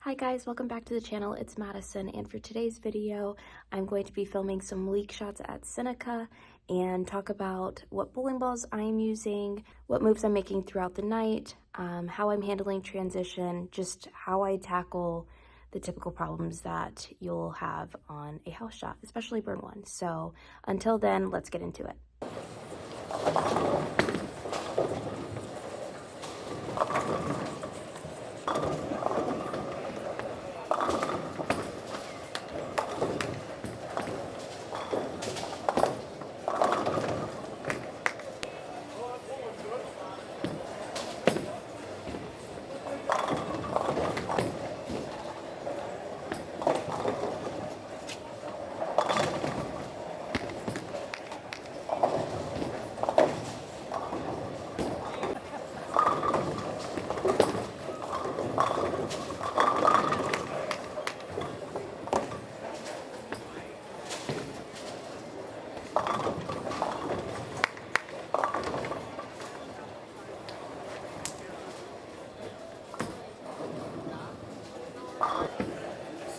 Hi guys, welcome back to the channel. It's Madison, and for today's video, I'm going to be filming some league shots at Seneca and talk about what bowling balls I'm using, what moves I'm making throughout the night, how I'm handling transition, just how I tackle the typical problems that you'll have on a house shot, especially burn one. So until then, let's get into it.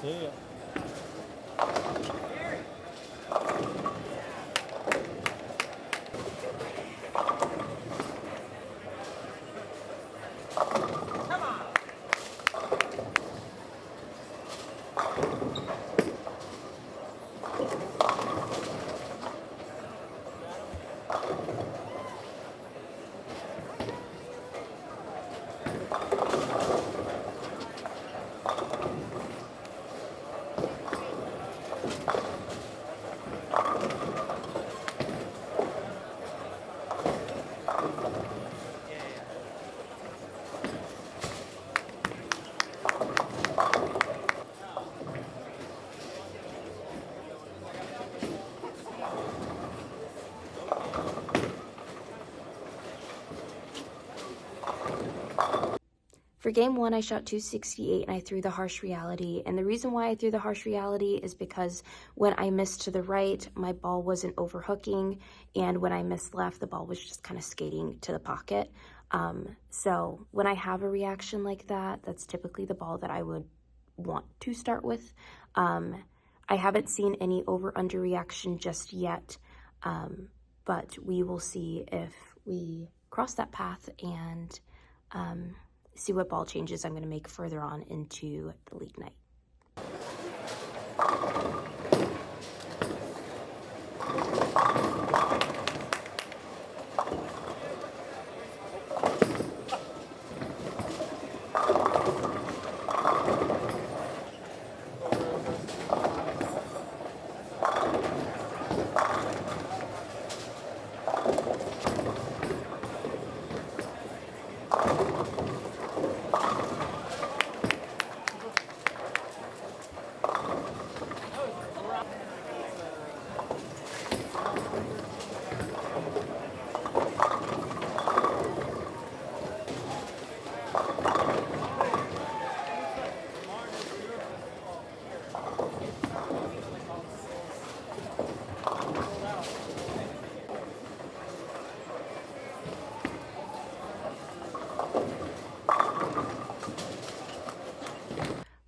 See ya. For game one, I shot 268 and I threw the harsh reality. And the reason why I threw the harsh reality is because when I missed to the right, my ball wasn't overhooking. And when I missed left, the ball was just kind of skating to the pocket. So when I have a reaction like that, that's typically the ball that I would want to start with. I haven't seen any over-under reaction just yet, but we will see if we cross that path and see what ball changes I'm going to make further on into the league night.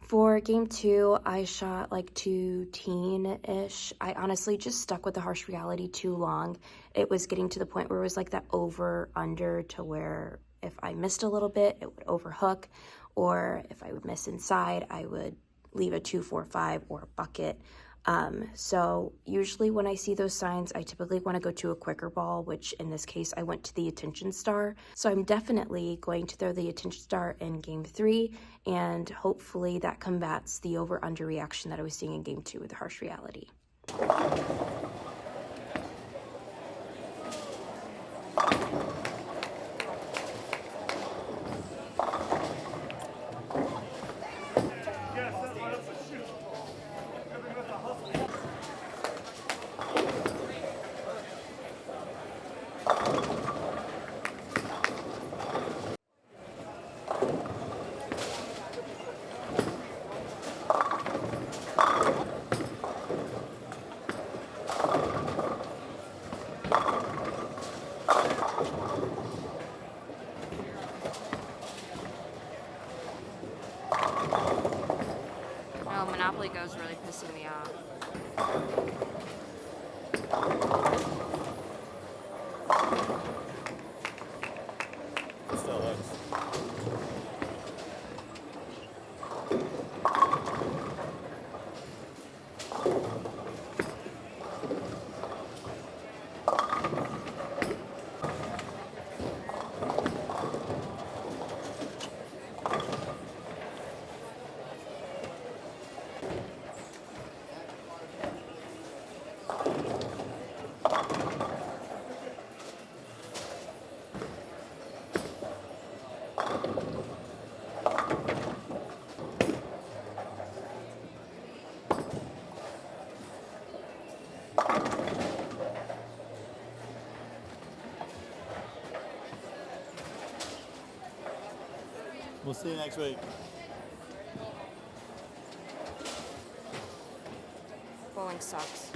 For game two, I shot like 2-teen-ish. I honestly just stuck with the harsh reality too long. It was getting to the point where it was like that over-under to where if I missed a little bit, it would overhook, or if I would miss inside, I would leave a 2-4-5 or a bucket. So usually when I see those signs, I typically want to go to a quicker ball, which in this case, I went to the attention star. So I'm definitely going to throw the attention star in game three, and hopefully that combats the over-under reaction that I was seeing in game two with the harsh reality. know, Monopoly Go's really pissing me off. It still hooks. We'll see you next week. Bowling sucks.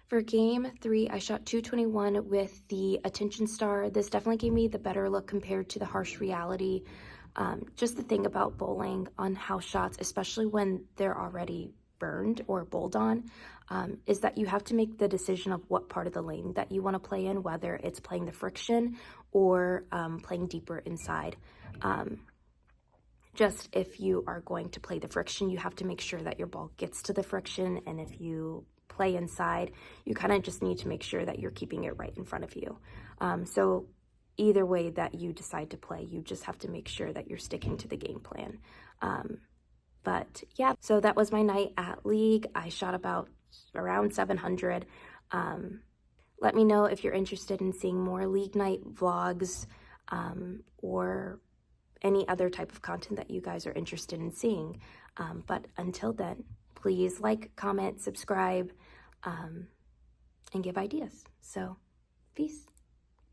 For game 3, I shot 221 with the attention star. This definitely gave me the better look compared to the harsh reality. Just the thing about bowling on house shots, especially when they're already burned or bowled on, is that you have to make the decision of what part of the lane that you want to play in, whether it's playing the friction or playing deeper inside. Just if you are going to play the friction, you have to make sure that your ball gets to the friction, and if you play inside, you kind of just need to make sure that you're keeping it right in front of you. So either way that you decide to play, you just have to make sure that you're sticking to the game plan. But yeah, so that was my night at League. I shot around 700. Let me know if you're interested in seeing more League night vlogs, or any other type of content that you guys are interested in seeing. But until then, please like, comment, subscribe, and give ideas. So, peace.